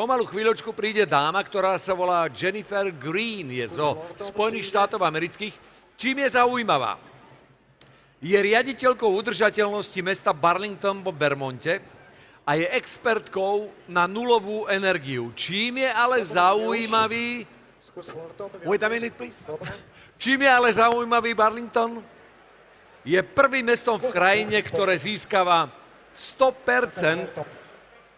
O malú chvíľočku príde dáma, ktorá sa volá Jennifer Green, je zo Spojených štátov amerických. Čím je zaujímavá? Je riaditeľkou udržateľnosti mesta Burlington vo Vermonte a je expertkou na nulovú energiu. Čím je ale zaujímavý... Wait a minute, please. Čím je ale zaujímavý Burlington? Je prvým mestom v krajine, ktoré získava 100%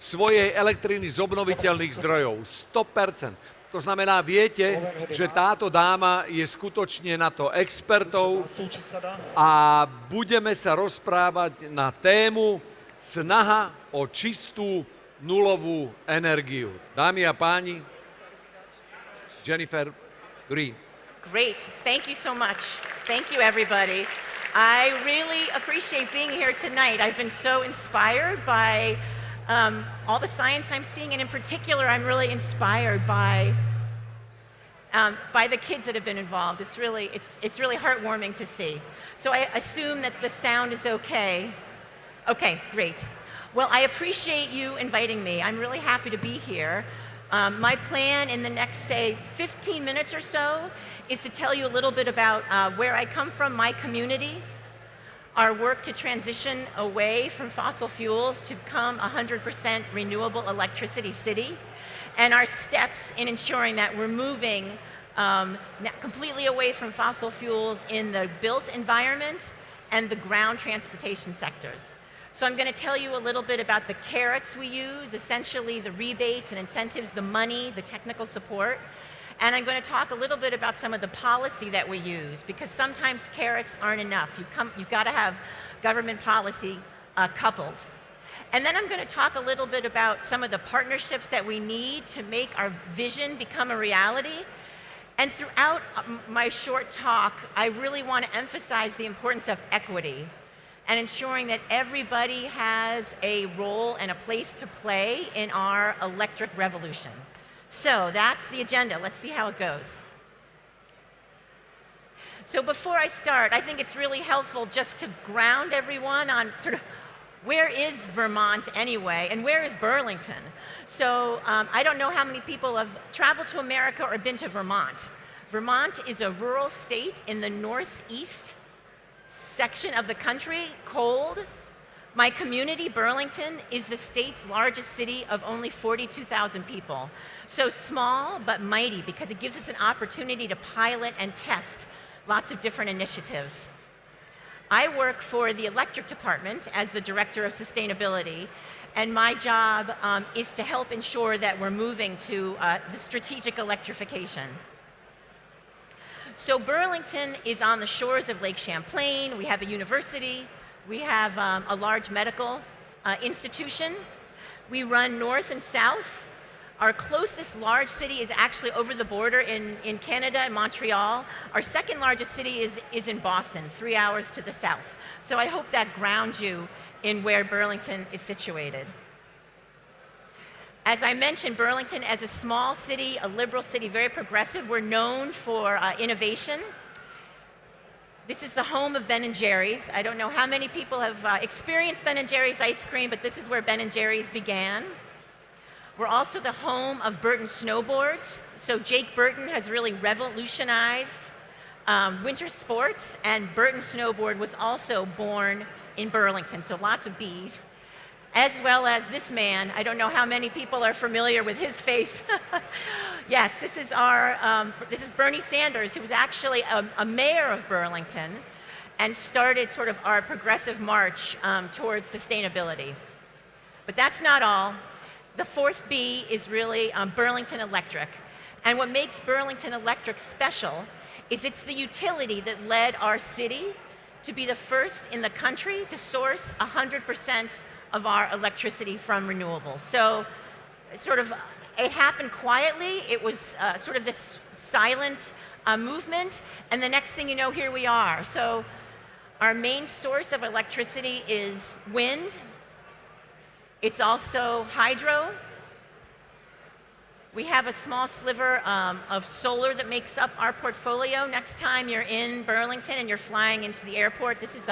svojej elektriny z obnoviteľných zdrojov. 100%. To znamená, viete, že táto dáma je skutočne na to expertov a budeme sa rozprávať na tému snaha o čistú nulovú energiu. Dámy a páni, Jennifer Green. Great. Thank you so much. Thank you, everybody. I really appreciate being here tonight. I've been so inspired by all the science I'm seeing, and in particular, I'm really inspired by the kids that have been involved. It's really heartwarming to see. So I assume that the sound is okay. Okay, great. Well, I appreciate you inviting me. I'm really happy to be here. My plan in the next, say, 15 minutes or so is to tell you a little bit about where I come from, my community, our work to transition away from fossil fuels to become a 100% renewable electricity city, and our steps in ensuring that we're moving completely away from fossil fuels in the built environment and the ground transportation sectors. So I'm going to tell you a little bit about the carrots we use, essentially the rebates and incentives, the money, the technical support. And I'm going to talk a little bit about some of the policy that we use, because sometimes carrots aren't enough. You've got to have government policy coupled. And then I'm going to talk a little bit about some of the partnerships that we need to make our vision become a reality. And throughout my short talk, I really want to emphasize the importance of equity and ensuring that everybody has a role and a place to play in our electric revolution. So that's the agenda. Let's see how it goes. So before I start, I think it's really helpful just to ground everyone on sort of where is Vermont anyway, and where is Burlington? So I don't know how many people have traveled to America or been to Vermont. Vermont is a rural state in the northeast section of the country, cold. My community, Burlington, is the state's largest city of only 42,000 people. So small but mighty, because it gives us an opportunity to pilot and test lots of different initiatives. I work for the Electric Department as the Director of Sustainability, and my job is to help ensure that we're moving to the strategic electrification. So Burlington is on the shores of Lake Champlain. We have a university. We have a large medical institution. We run north and south. Our closest large city is actually over the border in Canada, in Montreal. Our second largest city is in Boston, 3 hours to the south. So I hope that grounds you in where Burlington is situated. As I mentioned, Burlington as a small city, a liberal city, very progressive. We're known for innovation. This is the home of Ben & Jerry's. I don't know how many people have experienced Ben & Jerry's ice cream, but this is where Ben & Jerry's began. We're also the home of Burton snowboards. So Jake Burton has really revolutionized winter sports, and Burton snowboard was also born in Burlington, so lots of bees. As well as this man. I don't know how many people are familiar with his face. Yes, this is Bernie Sanders, who was actually a mayor of Burlington and started sort of our progressive march towards sustainability. But that's not all. The fourth B is really Burlington Electric. And what makes Burlington Electric special is it's the utility that led our city to be the first in the country to source 100% of our electricity from renewables. So it happened quietly. It was sort of this silent movement, and the next thing you know, here we are. So our main source of electricity is wind. It's also hydro. We have a small sliver of solar that makes up our portfolio. Next time you're in Burlington and you're flying into the airport, this is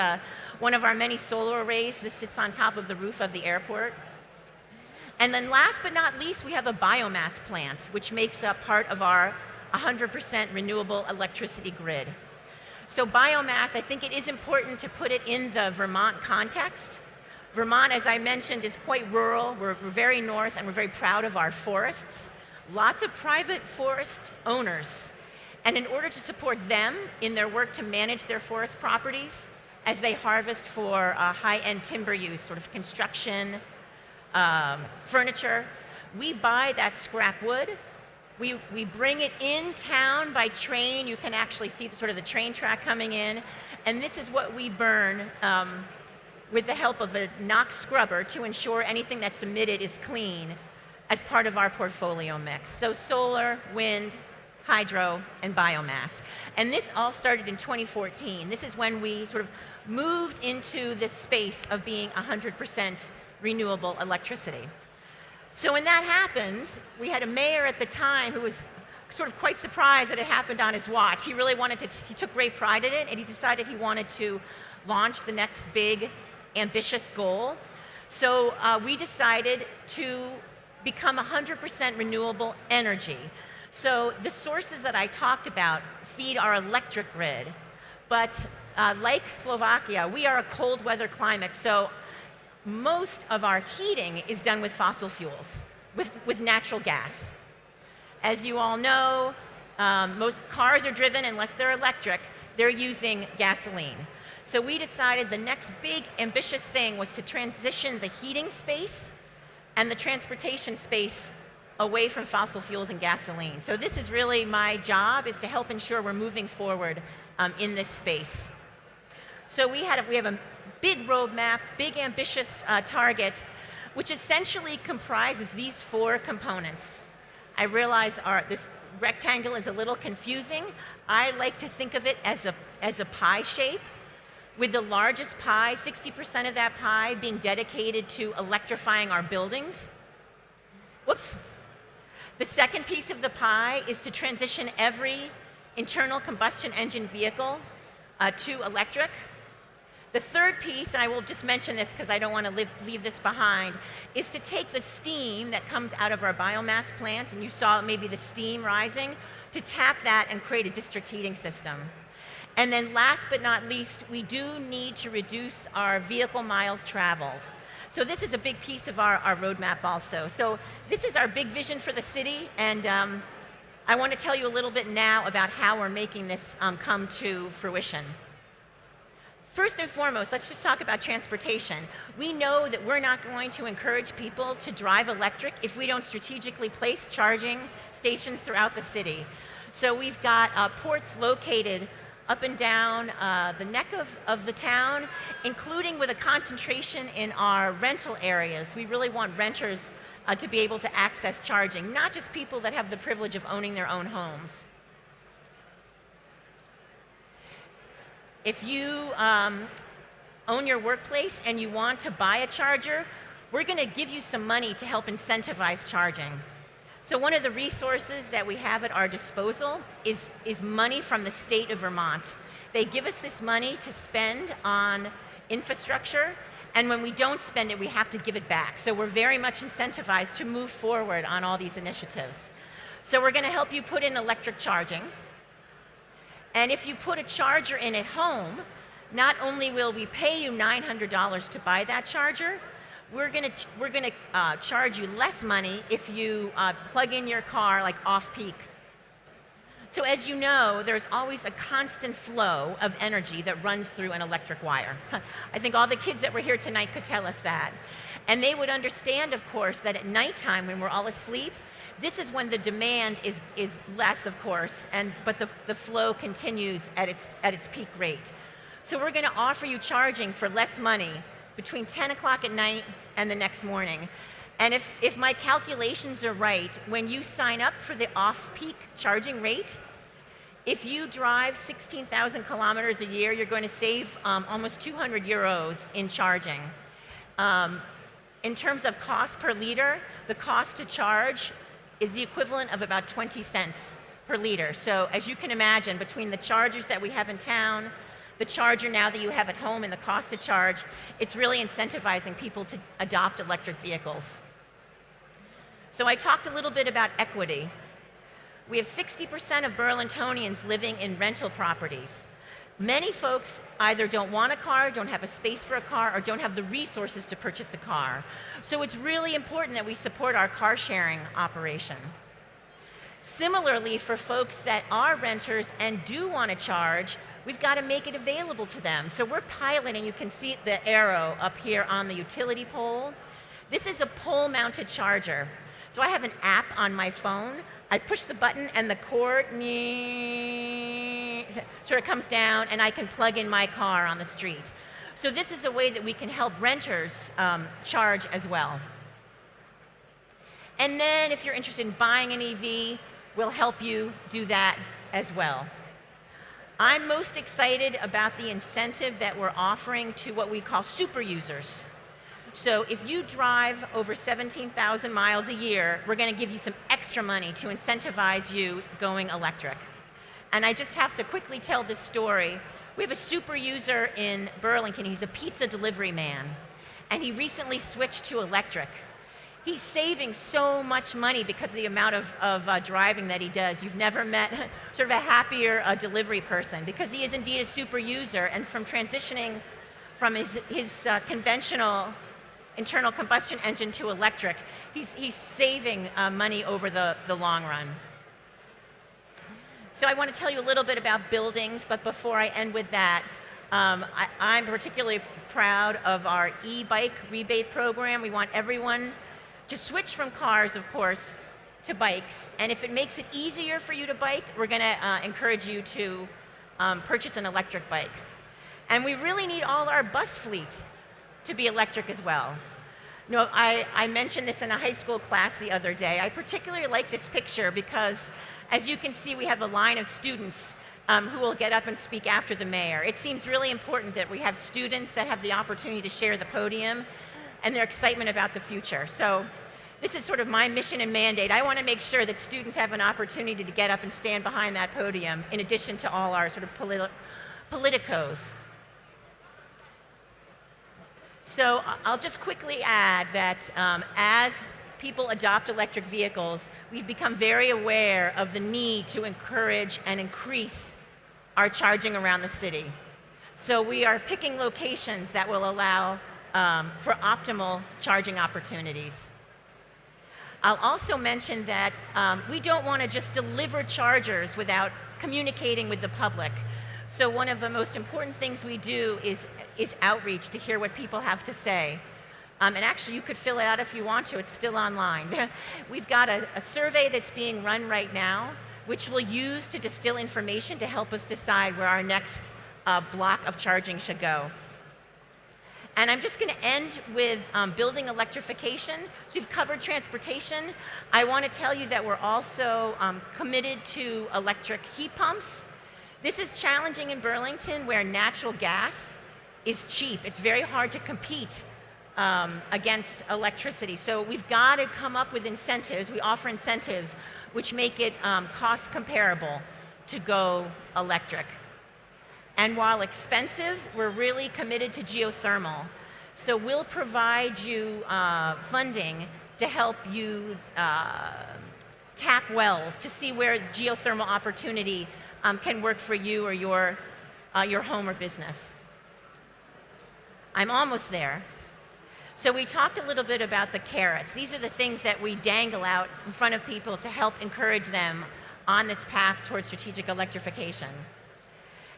one of our many solar arrays. This sits on top of the roof of the airport. And then last but not least, we have a biomass plant, which makes up part of our 100% renewable electricity grid. So biomass, I think it is important to put it in the Vermont context. Vermont, as I mentioned, is quite rural. We're very north, and we're very proud of our forests. Lots of private forest owners. And in order to support them in their work to manage their forest properties, as they harvest for high-end timber use, sort of construction, furniture, we buy that scrap wood. We bring it in town by train. You can actually see the train track coming in. And this is what we burn with the help of a NOx scrubber to ensure anything that's emitted is clean as part of our portfolio mix. So solar, wind, hydro, and biomass. And this all started in 2014. This is when we sort of moved into this space of being 100% renewable electricity. So when that happened, we had a mayor at the time who was sort of quite surprised that it happened on his watch. He really wanted to, he took great pride in it, and he decided he wanted to launch the next big, ambitious goal. So we decided to become 100% renewable energy. So the sources that I talked about feed our electric grid, but like Slovakia, we are a cold weather climate, so most of our heating is done with fossil fuels, with natural gas. As you all know, most cars are driven, unless they're electric, they're using gasoline. So we decided the next big ambitious thing was to transition the heating space and the transportation space away from fossil fuels and gasoline. So this is really my job, is to help ensure we're moving forward in this space. So we have a big roadmap, big ambitious target, which essentially comprises these 4 components. I realize this rectangle is a little confusing. I like to think of it as a pie shape, with the largest pie, 60% of that pie, being dedicated to electrifying our buildings. Whoops. The second piece of the pie is to transition every internal combustion engine vehicle to electric. The third piece, and I will just mention this because I don't want to leave this behind, is to take the steam that comes out of our biomass plant, and you saw maybe the steam rising, to tap that and create a district heating system. And then last but not least, we do need to reduce our vehicle miles traveled. So this is a big piece of our roadmap also. So this is our big vision for the city, and I want to tell you a little bit now about how we're making this come to fruition. First and foremost, let's just talk about transportation. We know that we're not going to encourage people to drive electric if we don't strategically place charging stations throughout the city. So we've got ports located up and down the neck of the town, including with a concentration in our rental areas. We really want renters to be able to access charging, not just people that have the privilege of owning their own homes. If you own your workplace and you want to buy a charger, we're going to give you some money to help incentivize charging. So one of the resources that we have at our disposal is money from the state of Vermont. They give us this money to spend on infrastructure, and when we don't spend it, we have to give it back. So we're very much incentivized to move forward on all these initiatives. So we're going to help you put in electric charging. And if you put a charger in at home, not only will we pay you $900 to buy that charger, we're going to charge you less money if you plug in your car like off-peak. So as you know, there's always a constant flow of energy that runs through an electric wire. I think all the kids that were here tonight could tell us that. And they would understand, of course, that at nighttime when we're all asleep, this is when the demand is less, of course, but the flow continues at its peak rate. So we're going to offer you charging for less money between 10 o'clock at night and the next morning. And if my calculations are right, when you sign up for the off-peak charging rate, if you drive 16,000 kilometers a year, you're going to save almost 200 euros in charging. In terms of cost per liter, the cost to charge is the equivalent of about 20 cents per liter. So as you can imagine, between the chargers that we have in town, the charger now that you have at home, and the cost to charge, it's really incentivizing people to adopt electric vehicles. So I talked a little bit about equity. We have 60% of Burlingtonians living in rental properties. Many folks either don't want a car, don't have a space for a car, or don't have the resources to purchase a car. So it's really important that we support our car sharing operation. Similarly, for folks that are renters and do want to charge, we've got to make it available to them. So we're piloting, you can see the arrow up here on the utility pole. This is a pole-mounted charger. So I have an app on my phone. I push the button and the cord sort of comes down and I can plug in my car on the street. So this is a way that we can help renters charge as well. And then if you're interested in buying an EV, we'll help you do that as well. I'm most excited about the incentive that we're offering to what we call super users. So if you drive over 17,000 miles a year, we're going to give you some extra money to incentivize you going electric. And I just have to quickly tell this story. We have a super user in Burlington. He's a pizza delivery man. And he recently switched to electric. He's saving so much money because of the amount of driving that he does. You've never met sort of a happier delivery person, because he is indeed a super user. And from transitioning from his conventional internal combustion engine to electric, he's saving money over the long run. So I want to tell you a little bit about buildings, but before I end with that, I'm particularly proud of our e-bike rebate program. We want everyone to switch from cars, of course, to bikes. And if it makes it easier for you to bike, we're going to encourage you to purchase an electric bike. And we really need all our bus fleet to be electric as well. You know, I mentioned this in a high school class the other day. I particularly like this picture because, as you can see, we have a line of students who will get up and speak after the mayor. It seems really important that we have students that have the opportunity to share the podium and their excitement about the future. So this is sort of my mission and mandate. I want to make sure that students have an opportunity to get up and stand behind that podium, in addition to all our sort of politicos. So I'll just quickly add that as people adopt electric vehicles, we've become very aware of the need to encourage and increase our charging around the city. So we are picking locations that will allow for optimal charging opportunities. I'll also mention that we don't want to just deliver chargers without communicating with the public. So one of the most important things we do is outreach, to hear what people have to say. And actually, you could fill it out if you want to. It's still online. We've got a survey that's being run right now, which we'll use to distill information to help us decide where our next block of charging should go. And I'm just going to end with building electrification. So we've covered transportation. I want to tell you that we're also committed to electric heat pumps. This is challenging in Burlington, where natural gas is cheap. It's very hard to compete against electricity. So we've got to come up with incentives. We offer incentives which make it cost comparable to go electric. And while expensive, we're really committed to geothermal. So we'll provide you funding to help you tap wells to see where geothermal opportunity can work for you or your home or business. I'm almost there. So we talked a little bit about the carrots. These are the things that we dangle out in front of people to help encourage them on this path towards strategic electrification.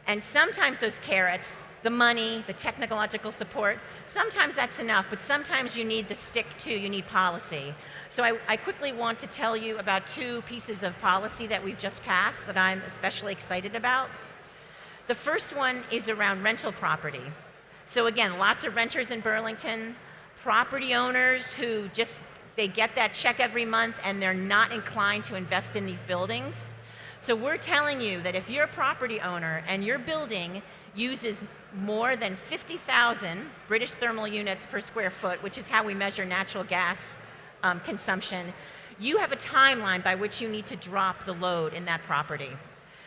And sometimes those carrots, the money, the technological support, sometimes that's enough, but sometimes you need the stick too, you need policy. So I quickly want to tell you about two pieces of policy that we've just passed that I'm especially excited about. The first one is around rental property. So again, lots of renters in Burlington, property owners who they get that check every month and they're not inclined to invest in these buildings. So we're telling you that if you're a property owner and your building uses more than 50,000 British thermal units per square foot, which is how we measure natural gas consumption, you have a timeline by which you need to drop the load in that property.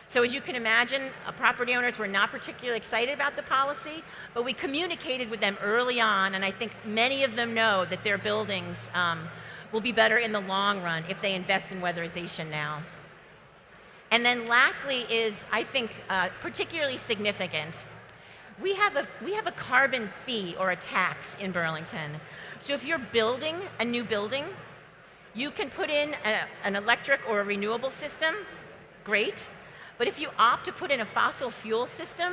So as you can imagine, property owners were not particularly excited about the policy, but we communicated with them early on, and I think many of them know that their buildings will be better in the long run if they invest in weatherization now. And then lastly is, I think, particularly significant. We have a carbon fee or a tax in Burlington. So if you're building a new building, you can put in an electric or a renewable system, great. But if you opt to put in a fossil fuel system,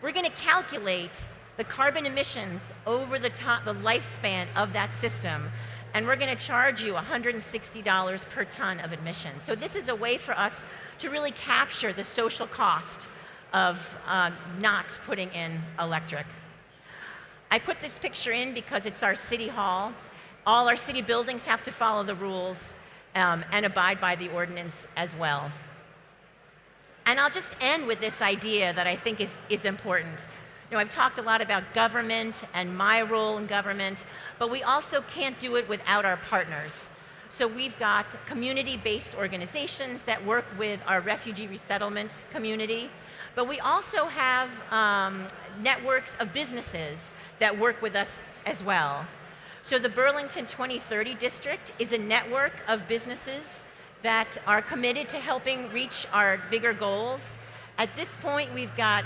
we're going to calculate the carbon emissions over the lifespan of that system, and we're going to charge you $160 per ton of emissions. So this is a way for us to really capture the social cost of not putting in electric. I put this picture in because it's our city hall. All our city buildings have to follow the rules and abide by the ordinance as well. And I'll just end with this idea that I think is important. You know, I've talked a lot about government and my role in government, but we also can't do it without our partners. So we've got community-based organizations that work with our refugee resettlement community, but we also have networks of businesses that work with us as well. So the Burlington 2030 District is a network of businesses that are committed to helping reach our bigger goals. At this point, we've got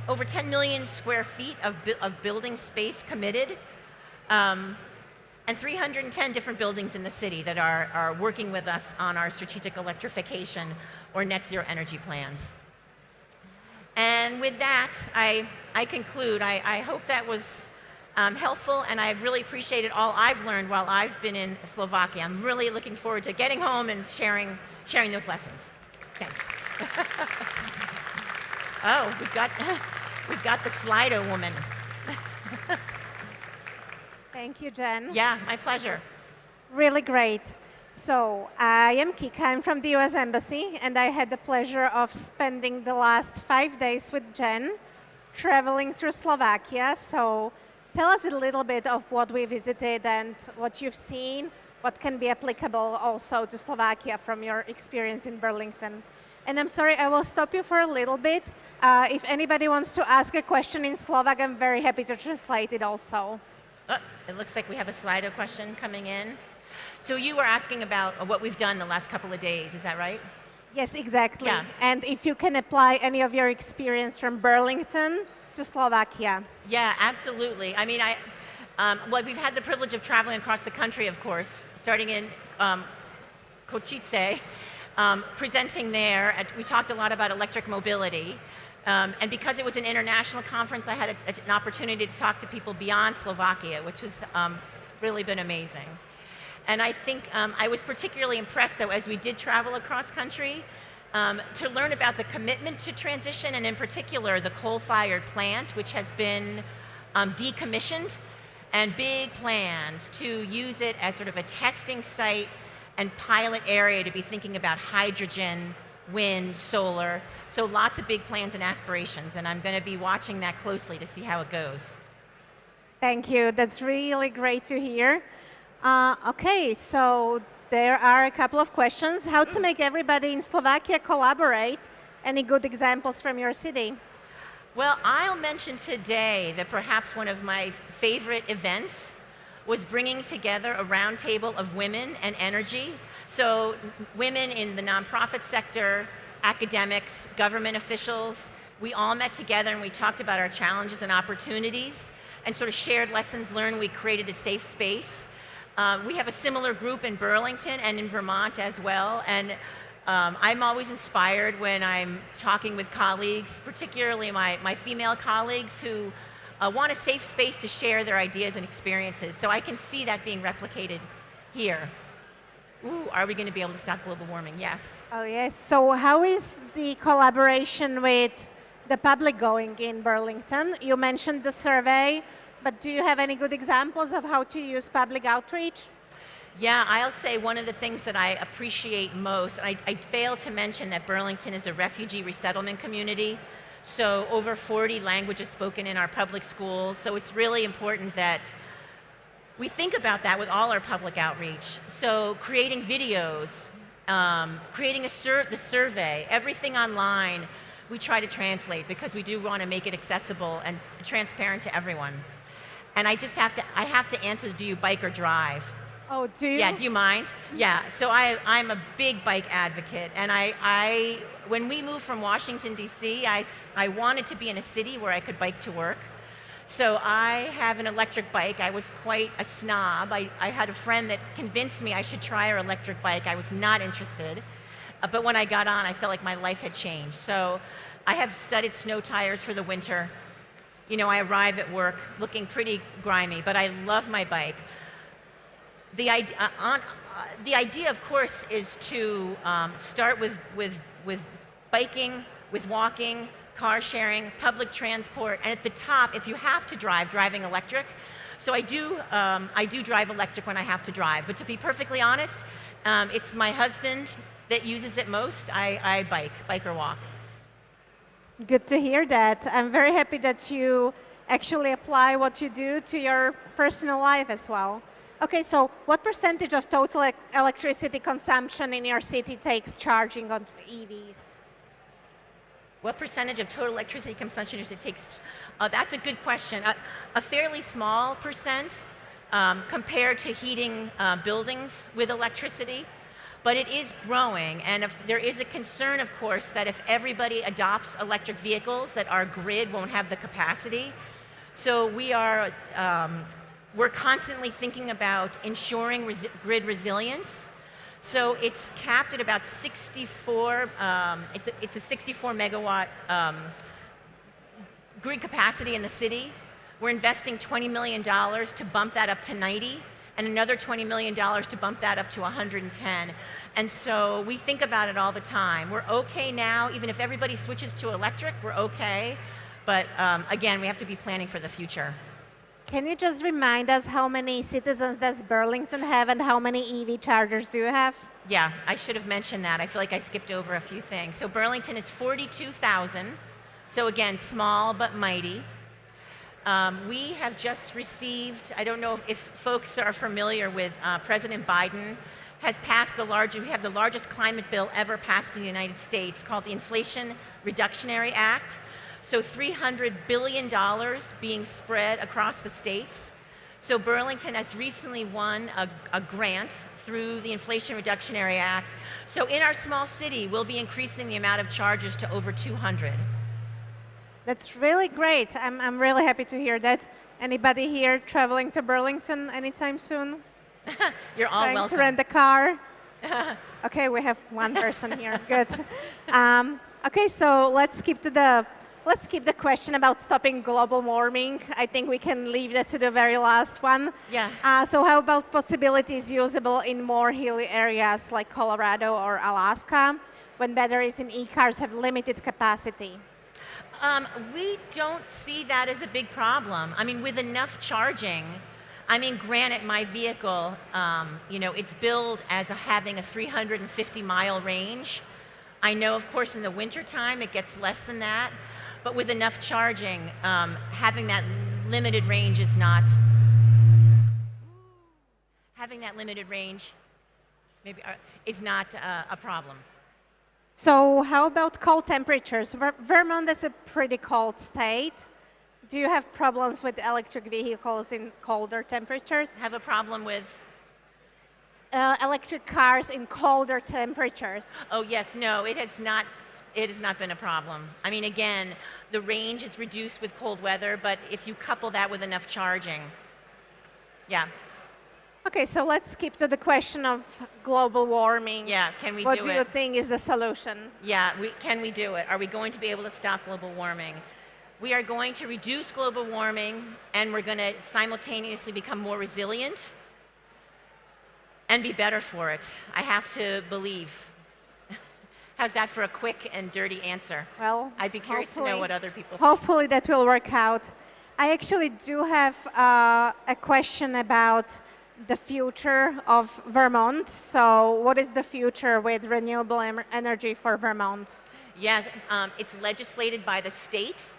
over 10 million square feet of building space committed, and 310 different buildings in the city that are working with us on our strategic electrification or net zero energy plans. And with that, I conclude. I hope that was helpful, and I've really appreciated all I've learned while I've been in Slovakia. I'm really looking forward to getting home and sharing those lessons. Thanks. Oh, we've got the Slido woman. Thank you, Jen. Yeah, my pleasure. Really great. So I am Kika. I'm from the US Embassy, and I had the pleasure of spending the last 5 days with Jen, traveling through Slovakia. So tell us a little bit of what we visited and what you've seen, what can be applicable also to Slovakia from your experience in Burlington. And I'm sorry, I will stop you for a little bit. If anybody wants to ask a question in Slovak, I'm very happy to translate it also. Oh, it looks like we have a Slido question coming in. So you were asking about what we've done the last couple of days, is that right? Yes, exactly. Yeah. And if you can apply any of your experience from Burlington to Slovakia. Yeah, absolutely. I mean, well, we've had the privilege of traveling across the country, of course, starting in Košice, presenting there. We talked a lot about electric mobility. And because it was an international conference, I had an opportunity to talk to people beyond Slovakia, which has really been amazing. And I think I was particularly impressed, though, as we did travel across country, to learn about the commitment to transition, and in particular, the coal-fired plant, which has been decommissioned, and big plans to use it as sort of a testing site and pilot area to be thinking about hydrogen, wind, solar. So lots of big plans and aspirations, and I'm going to be watching that closely to see how it goes. Thank you. That's really great to hear. Okay, so there are a couple of questions. How to make everybody in Slovakia collaborate? Any good examples from your city? Well, I'll mention today that perhaps one of my favorite events was bringing together a roundtable of women and energy. So women in the nonprofit sector, academics, government officials, we all met together and we talked about our challenges and opportunities and sort of shared lessons learned. We created a safe space. We have a similar group in Burlington and in Vermont as well. And I'm always inspired when I'm talking with colleagues, particularly my female colleagues who want a safe space to share their ideas and experiences. So I can see that being replicated here. Ooh, are we going to be able to stop global warming? Yes. Oh, yes. So how is the collaboration with the public going in Burlington? You mentioned the survey, but do you have any good examples of how to use public outreach? Yeah, I'll say one of the things that I appreciate most, I failed to mention that Burlington is a refugee resettlement community, so over 40 languages spoken in our public schools, so it's really important that we think about that with all our public outreach. So creating videos, creating the survey, everything online, we try to translate because we do want to make it accessible and transparent to everyone. And I have to answer, do you bike or drive? Oh, do you? Yeah, do you mind? Yeah, so I'm a big bike advocate, and when we moved from Washington, D.C., I wanted to be in a city where I could bike to work. So I have an electric bike. I was quite a snob. I had a friend that convinced me I should try her electric bike. I was not interested. But when I got on, I felt like my life had changed. So I have studded snow tires for the winter. You know, I arrive at work looking pretty grimy, but I love my bike. The idea, of course, is to start with biking, with walking, car sharing, public transport, and at the top, if you have to drive, driving electric. So I do drive electric when I have to drive. But to be perfectly honest, it's my husband that uses it most. I bike or walk. Good to hear that. I'm very happy that you actually apply what you do to your personal life as well. Okay, so what percentage of total electricity consumption in your city takes charging on EVs? What percentage of total electricity consumption does it take? That's a good question. A fairly small percent compared to heating buildings with electricity, but it is growing. And there is a concern, of course, that if everybody adopts electric vehicles, that our grid won't have the capacity. So we're constantly thinking about ensuring grid resilience. So it's capped at about 64, it's a 64 megawatt grid capacity in the city. We're investing $20 million to bump that up to 90, and another $20 million to bump that up to 110. And so we think about it all the time. We're okay now, even if everybody switches to electric, we're okay. But again, we have to be planning for the future. Can you just remind us how many citizens does Burlington have and how many EV chargers do you have? Yeah, I should have mentioned that. I feel like I skipped over a few things. So Burlington is 42,000. So again, small but mighty. We have just received, I don't know if folks are familiar with President Biden has passed we have the largest climate bill ever passed in the United States called the Inflation Reductionary Act. So $300 billion being spread across the states. So Burlington has recently won a grant through the Inflation Reductionary Act. So in our small city, we'll be increasing the amount of chargers to over 200. That's really great. I'm really happy to hear that. Anybody here traveling to Burlington anytime soon? You're all Trying welcome. to rent a car? Okay, we have one person here. Good. Okay, so let's keep the question about stopping global warming. I think we can leave that to the very last one. Yeah. So how about possibilities usable in more hilly areas like Colorado or Alaska when batteries in e-cars have limited capacity? We don't see that as a big problem. I mean, with enough charging, granted, my vehicle, it's billed as having a 350-mile range. I know, of course, in the wintertime, it gets less than that. But with enough charging, having that limited range is not a problem. So how about cold temperatures? Vermont is a pretty cold state. Do you have problems with electric vehicles in colder temperatures? Have a problem with? Electric cars in colder temperatures. Oh yes, no, it has not been a problem. I mean, again, the range is reduced with cold weather, but if you couple that with enough charging, yeah. Okay, so let's skip to the question of global warming. Yeah, can we what do do it? you think is the solution? Yeah, can we do it? Are we going to be able to stop global warming? We are going to reduce global warming, and we're going to simultaneously become more resilient and be better for it. I have to believe. How's that for a quick and dirty answer? Well, I'd be curious to know what other people think. Hopefully that will work out. I actually do have a question about the future of Vermont. So what is the future with renewable energy for Vermont? Yes, it's legislated by the state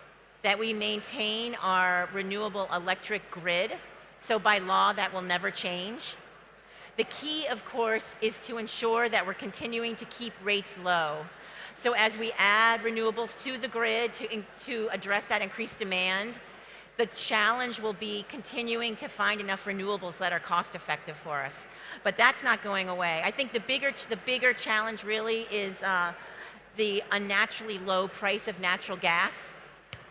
that we maintain our renewable electric grid. So by law, that will never change. The key, of course, is to ensure that we're continuing to keep rates low. So as we add renewables to the grid to address that increased demand, The challenge will be continuing to find enough renewables that are cost effective for us. But that's not going away. I think the bigger challenge really is the unnaturally low price of natural gas,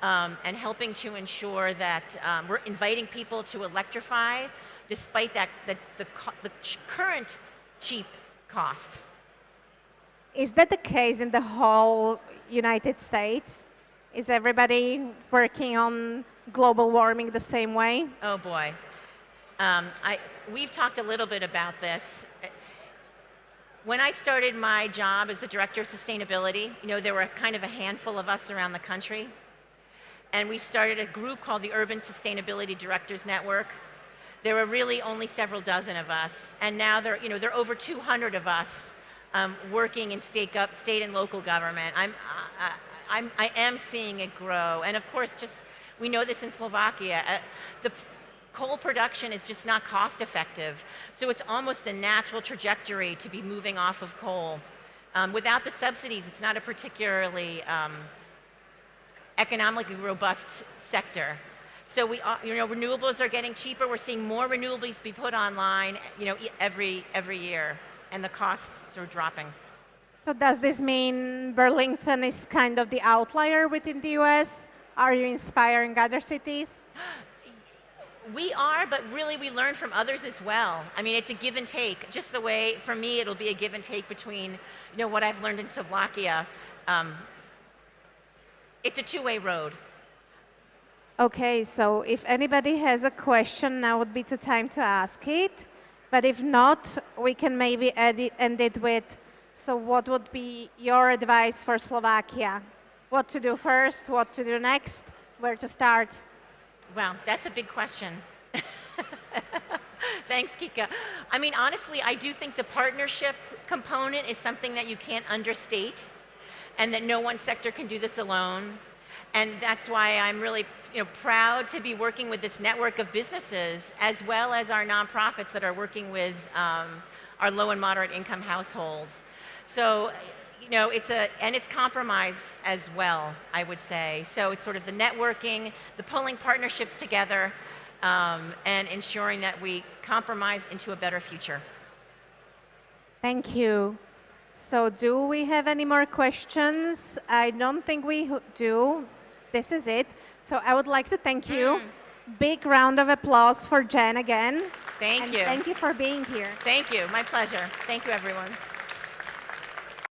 and helping to ensure that we're inviting people to electrify despite the current cheap cost. Is that the case in the whole United States? Is everybody working on global warming the same way? Oh boy. We've talked a little bit about this. When I started my job as the director of sustainability, there were kind of a handful of us around the country. And we started a group called the Urban Sustainability Directors Network. There were really only several dozen of us. And now there are over 200 of us working in state and local government. I am seeing it grow. And of course, we know this in Slovakia. The coal production is just not cost effective. So it's almost a natural trajectory to be moving off of coal. Without the subsidies, it's not a particularly economically robust sector. So renewables are getting cheaper. We're seeing more renewables be put online, every year, and the costs are dropping. So does this mean Burlington is kind of the outlier within the US? Are you inspiring other cities? We are, but really we learn from others as well. I mean, it's a give and take. Just the way, for me, it'll be a give and take between, what I've learned in Slovakia. It's a two-way road. Okay, so if anybody has a question, now would be the time to ask it. But if not, we can maybe end it with, so what would be your advice for Slovakia? What to do first, what to do next, where to start? Wow, that's a big question. Thanks, Kika. I mean, honestly, I do think the partnership component is something that you can't understate, and that no one sector can do this alone. And that's why I'm really proud to be working with this network of businesses, as well as our nonprofits that are working with our low and moderate income households. So, it's compromise as well, I would say. So it's sort of the networking, the pulling partnerships together, and ensuring that we compromise into a better future. Thank you. So do we have any more questions? I don't think we do. This is it. So I would like to thank you. Big round of applause for Jen again. Thank you. Thank you for being here. Thank you. My pleasure. Thank you, everyone.